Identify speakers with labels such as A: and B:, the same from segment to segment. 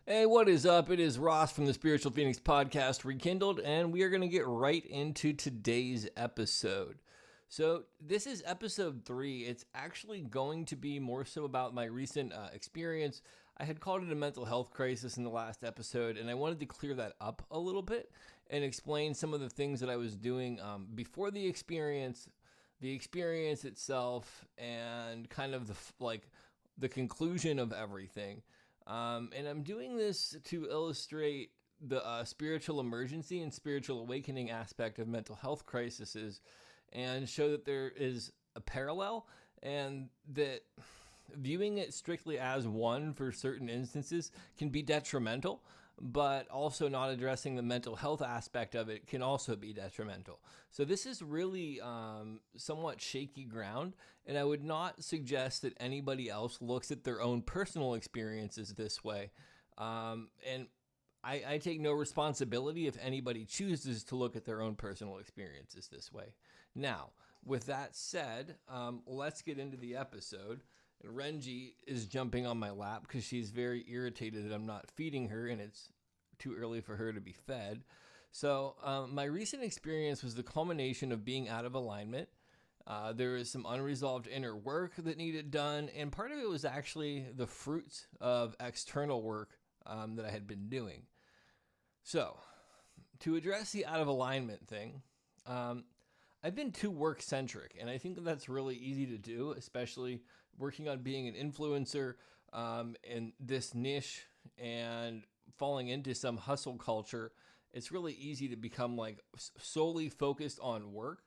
A: Hey, what is up? It is Ross from the Spiritual Phoenix Podcast Rekindled, and we are going to get right into today's episode. So, this is episode 3. It's actually going to be more so about my recent experience. I had called it a mental health crisis in the last episode, and I wanted to clear that up a little bit and explain some of the things that I was doing before the experience itself, and kind of the conclusion of everything. And I'm doing this to illustrate the spiritual emergency and spiritual awakening aspect of mental health crises and show that there is a parallel and that viewing it strictly as one for certain instances can be detrimental, but also not addressing the mental health aspect of it can also be detrimental. So this is really somewhat shaky ground, and I would not suggest that anybody else looks at their own personal experiences this way. And I take no responsibility if anybody chooses to look at their own personal experiences this way. Now, with that said, let's get into the episode. Renji is jumping on my lap because she's very irritated that I'm not feeding her and it's too early for her to be fed. So my recent experience was the culmination of being out of alignment. There was some unresolved inner work that needed done, and part of it was actually the fruits of external work that I had been doing. So, to address the out of alignment thing, I've been too work-centric, and I think that's really easy to do, especially working on being an influencer in this niche and falling into some hustle culture. It's really easy to become like solely focused on work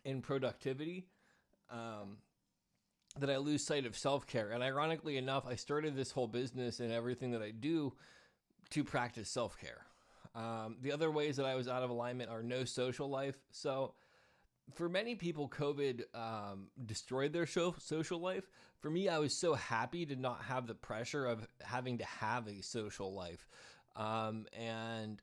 A: and productivity, that I lose sight of self-care. And ironically enough, I started this whole business and everything that I do to practice self-care. The other ways that I was out of alignment are no social life. So for many people, COVID destroyed their social life. For me, I was so happy to not have the pressure of having to have a social life. And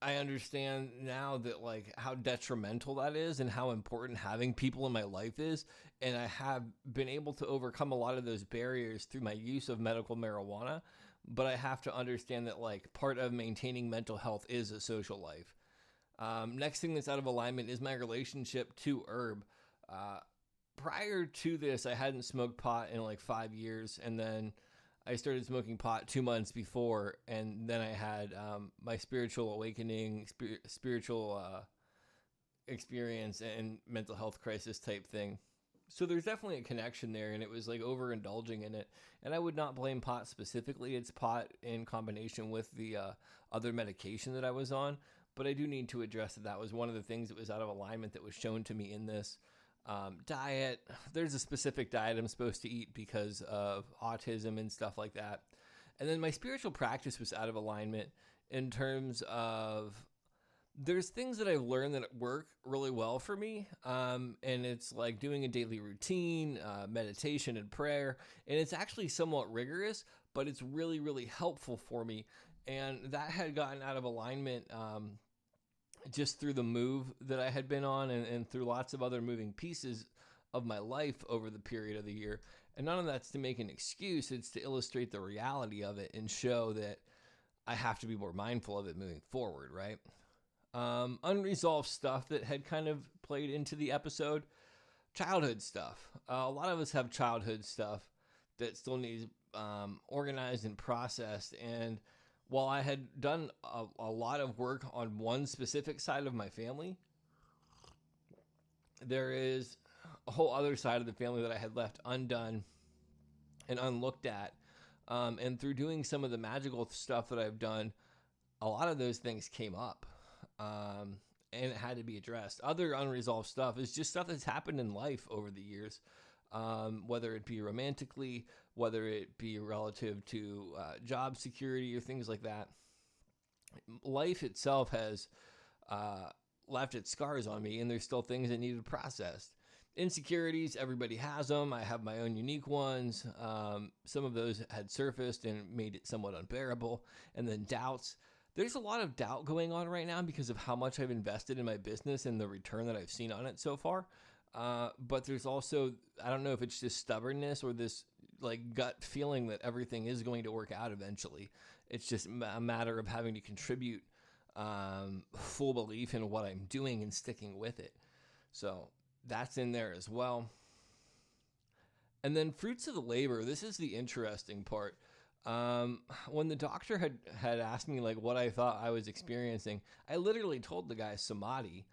A: I understand now that like how detrimental that is and how important having people in my life is. And I have been able to overcome a lot of those barriers through my use of medical marijuana. But I have to understand that like part of maintaining mental health is a social life. Next thing that's out of alignment is my relationship to herb. Prior to this, I hadn't smoked pot in like 5 years, and then I started smoking pot 2 months before, and then I had my spiritual awakening, spiritual experience, and mental health crisis type thing. So there's definitely a connection there, and it was like overindulging in it. And I would not blame pot specifically. It's pot in combination with the other medication that I was on. But I do need to address that that was one of the things that was out of alignment that was shown to me in this diet. There's a specific diet I'm supposed to eat because of autism and stuff like that. And then my spiritual practice was out of alignment in terms of there's things that I've learned that work really well for me. And it's like doing a daily routine, meditation and prayer. And it's actually somewhat rigorous, but it's really, really helpful for me. And that had gotten out of alignment just through the move that I had been on and through lots of other moving pieces of my life over the period of the year. And none of that's to make an excuse. It's to illustrate the reality of it and show that I have to be more mindful of it moving forward, right? Unresolved stuff that had kind of played into the episode. Childhood stuff. A lot of us have childhood stuff that still needs organized and processed. And while I had done a lot of work on one specific side of my family, there is a whole other side of the family that I had left undone and unlooked at. And through doing some of the magical stuff that I've done, a lot of those things came up. And it had to be addressed. Other unresolved stuff is just stuff that's happened in life over the years, whether it be romantically, whether it be relative to job security or things like that. Life itself has left its scars on me, and there's still things that needed processed. Insecurities, everybody has them. I have my own unique ones. Some of those had surfaced and made it somewhat unbearable. And then doubts. There's a lot of doubt going on right now because of how much I've invested in my business and the return that I've seen on it so far. But there's also, I don't know if it's just stubbornness or this like gut feeling that everything is going to work out eventually. It's just a matter of having to contribute full belief in what I'm doing and sticking with it. So that's in there as well. And then fruits of the labor. This is the interesting part. When the doctor had asked me like what I thought I was experiencing, I literally told the guy samadhi,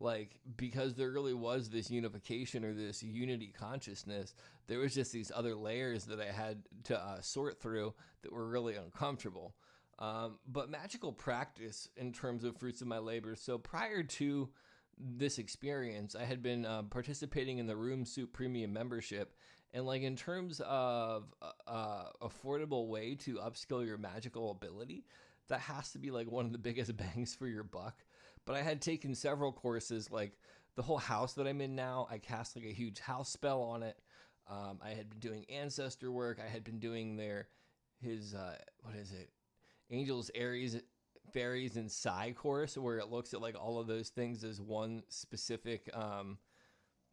A: like, because there really was this unification or this unity consciousness. There was just these other layers that I had to sort through that were really uncomfortable. But magical practice in terms of fruits of my labor. So prior to this experience, I had been participating in the Room Soup Premium membership. And like in terms of affordable way to upskill your magical ability, that has to be like one of the biggest bangs for your buck. But I had taken several courses, like the whole house that I'm in now, I cast like a huge house spell on it. I had been doing ancestor work. I had been doing his what is it? Angels, Aries, Fairies, and Psi course, where it looks at like all of those things as one specific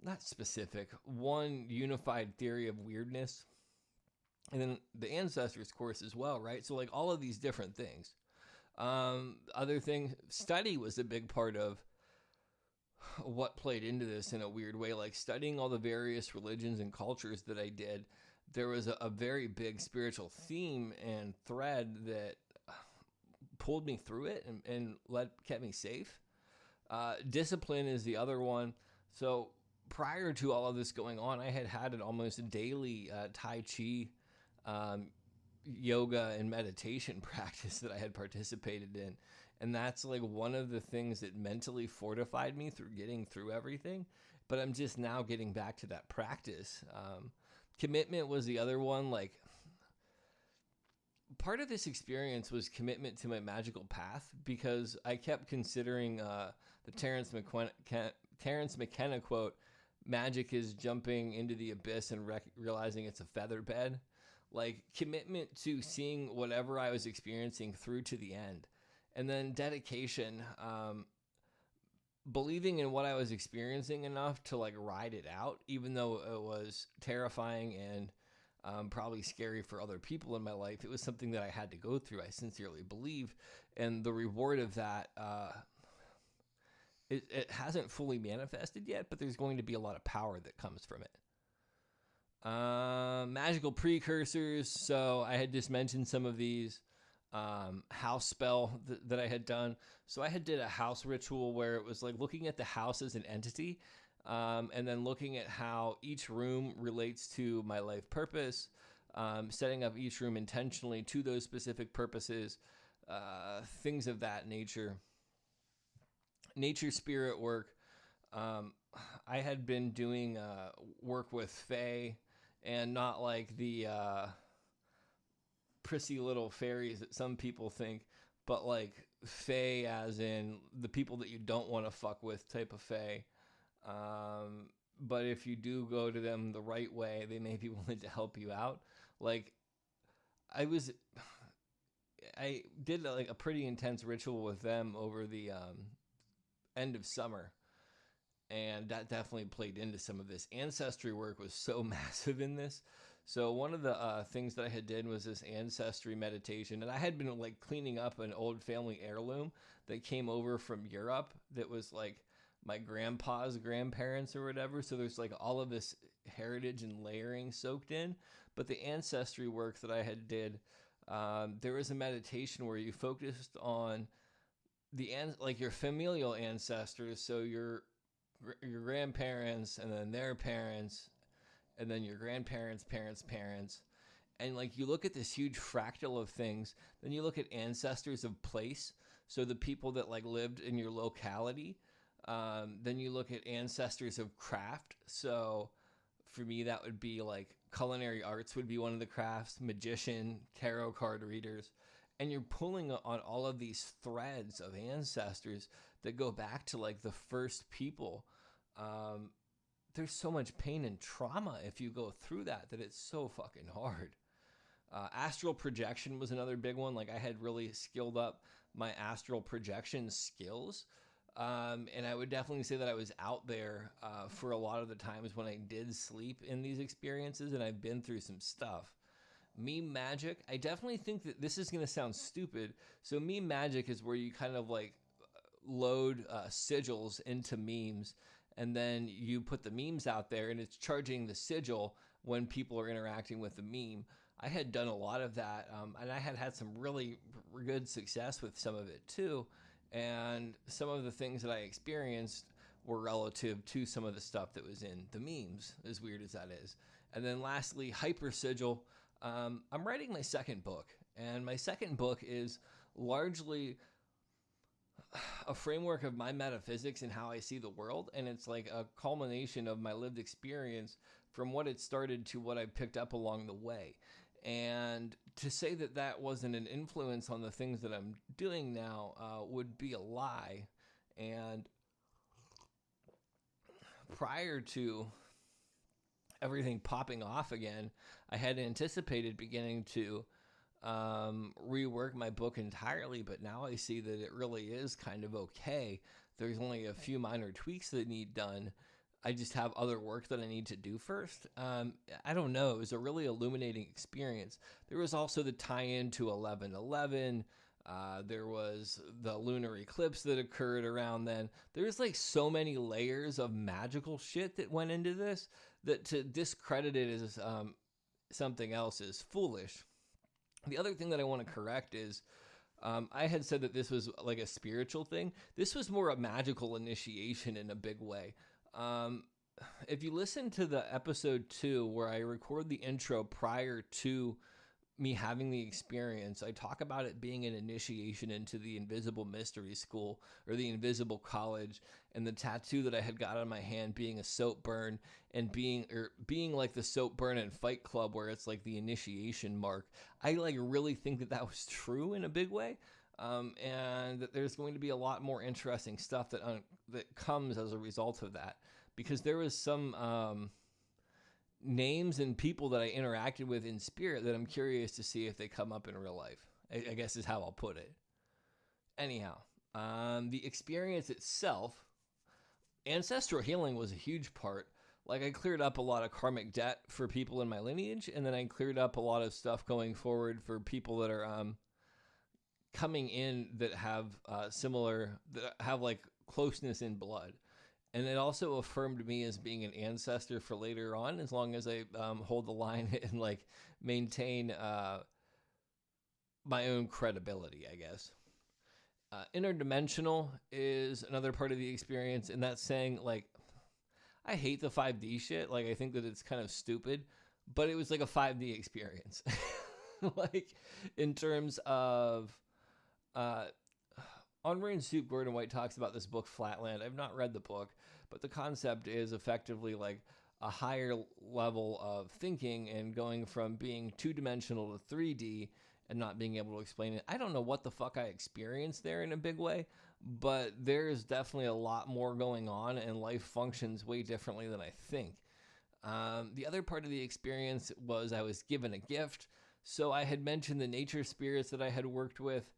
A: not specific, one unified theory of weirdness. And then the ancestors course as well, right? So like all of these different things. Other thing, study was a big part of what played into this in a weird way. Like studying all the various religions and cultures that I did, there was a very big spiritual theme and thread that pulled me through it and kept me safe. Discipline is the other one. So prior to all of this going on, I had an almost daily Tai Chi, yoga, and meditation practice that I had participated in. And that's like one of the things that mentally fortified me through getting through everything. But I'm just now getting back to that practice. Commitment was the other one. Like part of this experience was commitment to my magical path, because I kept considering the Terrence McKenna quote, "Magic is jumping into the abyss and realizing it's a feather bed." Like commitment to seeing whatever I was experiencing through to the end. And then dedication, believing in what I was experiencing enough to like ride it out, even though it was terrifying and probably scary for other people in my life. It was something that I had to go through, I sincerely believe. And the reward of that, it hasn't fully manifested yet, but there's going to be a lot of power that comes from it. Magical precursors. So I had just mentioned some of these. House spell that I had done. So I had did a house ritual where it was like looking at the house as an entity, and then looking at how each room relates to my life purpose, setting up each room intentionally to those specific purposes, things of that nature. Nature spirit work. I had been doing work with Fae, and not like the prissy little fairies that some people think, but like Fae as in the people that you don't want to fuck with type of Fae. But if you do go to them the right way, they may be willing to help you out. Like I did like a pretty intense ritual with them over the end of summer. And that definitely played into some of this. Ancestry work was so massive in this. So one of the things that I had did was this ancestry meditation. And I had been like cleaning up an old family heirloom that came over from Europe that was like my grandpa's grandparents or whatever. So there's like all of this heritage and layering soaked in. But the ancestry work that I had did, there was a meditation where you focused on like your familial ancestors. So your grandparents, and then their parents, and then your grandparents' parents. And like you look at this huge fractal of things, then you look at ancestors of place. So the people that like lived in your locality. Then you look at ancestors of craft. So for me, that would be like culinary arts would be one of the crafts, magician, tarot card readers. And you're pulling on all of these threads of ancestors that go back to like the first people. There's so much pain and trauma if you go through that it's so fucking hard. Astral projection was another big one. Like I had really skilled up my astral projection skills. And I would definitely say that I was out there for a lot of the times when I did sleep in these experiences, and I've been through some stuff. Meme magic, I definitely think that this is going to sound stupid. So meme magic is where you kind of like load sigils into memes, and then you put the memes out there, and it's charging the sigil when people are interacting with the meme. I had done a lot of that, and I had some really good success with some of it too. And some of the things that I experienced were relative to some of the stuff that was in the memes, as weird as that is. And then lastly, hyper sigil. I'm writing my second book, and my second book is largely a framework of my metaphysics and how I see the world, and it's like a culmination of my lived experience from what it started to what I picked up along the way. And to say that that wasn't an influence on the things that I'm doing now would be a lie. And prior to everything popping off again, I had anticipated beginning to rework my book entirely, but now I see that it really is kind of okay. There's only a few minor tweaks that need done. I just have other work that I need to do first. I don't know. It was a really illuminating experience. There was also the tie-in to 11/11. There was the lunar eclipse that occurred around then. There's like so many layers of magical shit that went into this that to discredit it as something else is foolish. The other thing that I want to correct is I had said that this was like a spiritual thing. This was more a magical initiation in a big way. If you listen to the episode 2 where I record the intro prior to me having the experience, I talk about it being an initiation into the invisible mystery school or the invisible college, and the tattoo that I had got on my hand being a soap burn and being like the soap burn in Fight Club where it's like the initiation mark. I like really think that that was true in a big way. And that there's going to be a lot more interesting stuff that comes as a result of that, because there was some names and people that I interacted with in spirit that I'm curious to see if they come up in real life, I guess is how I'll put it. Anyhow, the experience itself, ancestral healing was a huge part. Like I cleared up a lot of karmic debt for people in my lineage, and then I cleared up a lot of stuff going forward for people that are coming in that have that have like closeness in blood. And it also affirmed me as being an ancestor for later on, as long as I hold the line and like maintain my own credibility, I guess. Interdimensional is another part of the experience, and that's saying like I hate the 5D shit. Like I think that it's kind of stupid, but it was like a 5D experience. Like in terms of on Rain Soup, Gordon White talks about this book, Flatland. I've not read the book, but the concept is effectively like a higher level of thinking and going from being 2-dimensional to 3D and not being able to explain it. I don't know what the fuck I experienced there in a big way, but there's definitely a lot more going on, and life functions way differently than I think. The other part of the experience was I was given a gift. So I had mentioned the nature spirits that I had worked with.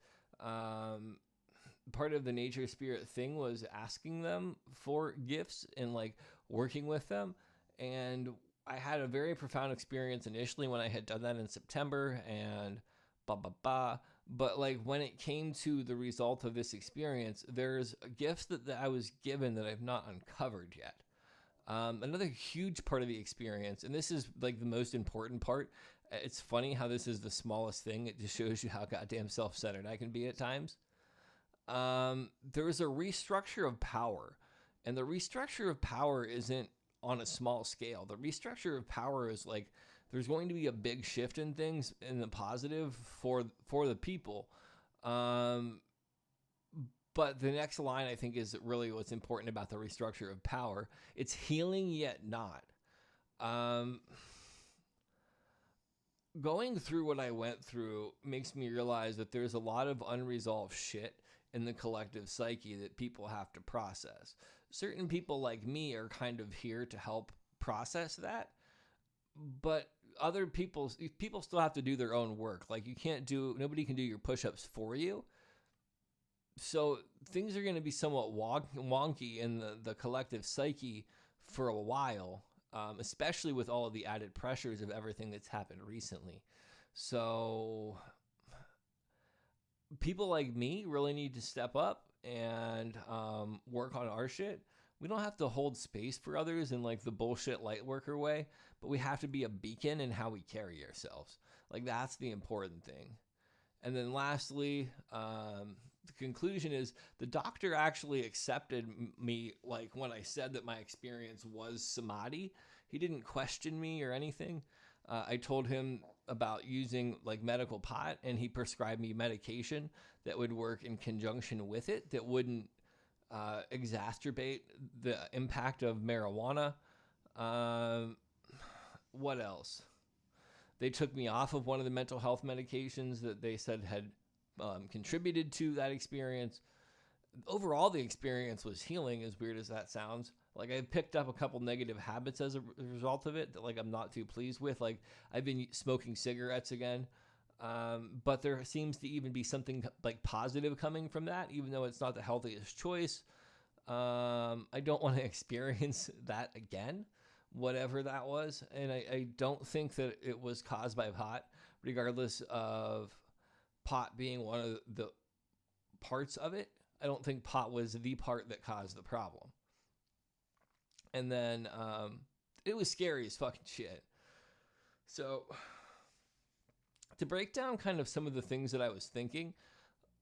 A: Part of the nature spirit thing was asking them for gifts and like working with them. And I had a very profound experience initially when I had done that in September and but like when it came to the result of this experience, there's gifts that I was given that I've not uncovered yet. Another huge part of the experience, and this is like the most important part. It's funny how this is the smallest thing. It just shows you how goddamn self-centered I can be at times. There is a restructure of power, and the restructure of power isn't on a small scale. The restructure of power is like there's going to be a big shift in things in the positive for the people. But the next line I think is really what's important about the restructure of power. It's healing yet not. Going through what I went through makes me realize that there's a lot of unresolved shit in the collective psyche that people have to process. Certain people like me are kind of here to help process that, but other people still have to do their own work. Like nobody can do your push-ups for you. So things are going to be somewhat wonky in the collective psyche for a while, especially with all of the added pressures of everything that's happened recently. So people like me really need to step up and work on our shit. We don't have to hold space for others in like the bullshit light worker way, but we have to be a beacon in how we carry ourselves. Like that's the important thing. And then lastly, the conclusion is the doctor actually accepted me, like when I said that my experience was samadhi. He didn't question me or anything. I told him about using like medical pot, and he prescribed me medication that would work in conjunction with it that wouldn't exacerbate the impact of marijuana. What else? They took me off of one of the mental health medications that they said had contributed to that experience. Overall, the experience was healing, as weird as that sounds. Like I picked up a couple negative habits as a result of it that like I'm not too pleased with. Like I've been smoking cigarettes again. But there seems to even be something like positive coming from that, even though it's not the healthiest choice. I don't want to experience that again, whatever that was. And I don't think that it was caused by pot, regardless of pot being one of the parts of it. I don't think pot was the part that caused the problem. And then it was scary as fucking shit. So to break down kind of some of the things that I was thinking,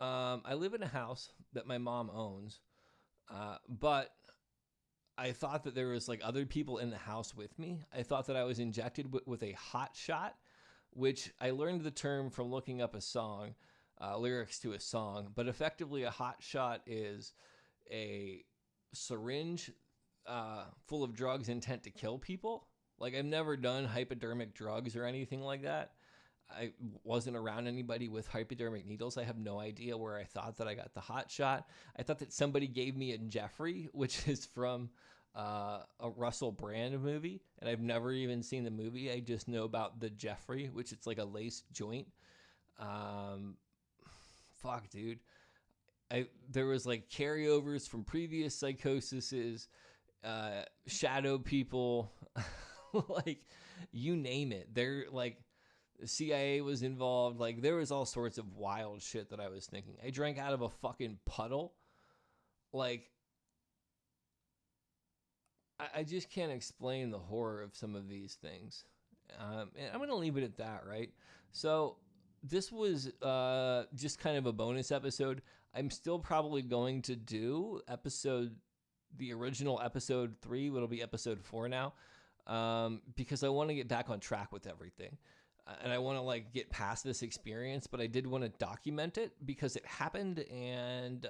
A: I live in a house that my mom owns, but I thought that there was like other people in the house with me. I thought that I was injected with a hot shot, which I learned the term from looking up a song, lyrics to a song. But effectively, a hot shot is a syringe full of drugs intent to kill people. Like I've never done hypodermic drugs or anything like that. I wasn't around anybody with hypodermic needles. I have no idea where I thought that I got the hot shot. I thought that somebody gave me a Jeffrey, which is from a Russell Brand movie, and I've never even seen the movie. I just know about the Jeffrey, which it's like a laced joint. Fuck, dude. There was like carryovers from previous psychoses, shadow people, like you name it. They're like, the CIA was involved. Like there was all sorts of wild shit that I was thinking. I drank out of a fucking puddle. Like I just can't explain the horror of some of these things. And I'm going to leave it at that, right? So this was just kind of a bonus episode. I'm still probably going to do the original episode 3, it'll be episode 4 now, because I want to get back on track with everything. And I want to like get past this experience, but I did want to document it because it happened, and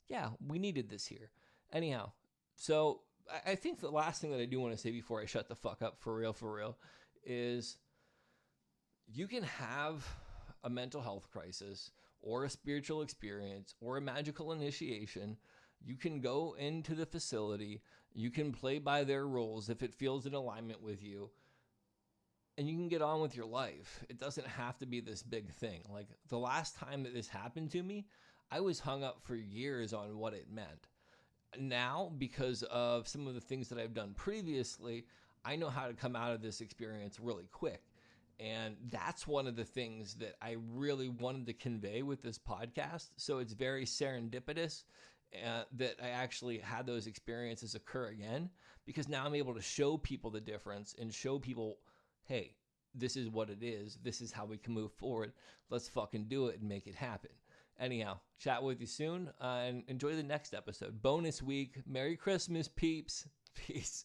A: yeah, we needed this here. Anyhow, so I think the last thing that I do want to say before I shut the fuck up for real, is you can have a mental health crisis or a spiritual experience or a magical initiation. You can go into the facility. You can play by their rules if it feels in alignment with you. And you can get on with your life. It doesn't have to be this big thing. Like the last time that this happened to me, I was hung up for years on what it meant. Now, because of some of the things that I've done previously, I know how to come out of this experience really quick. And that's one of the things that I really wanted to convey with this podcast. So it's very serendipitous that I actually had those experiences occur again, because now I'm able to show people the difference and show people, hey, this is what it is. This is how we can move forward. Let's fucking do it and make it happen. Anyhow, chat with you soon and enjoy the next episode. Bonus week. Merry Christmas, peeps. Peace.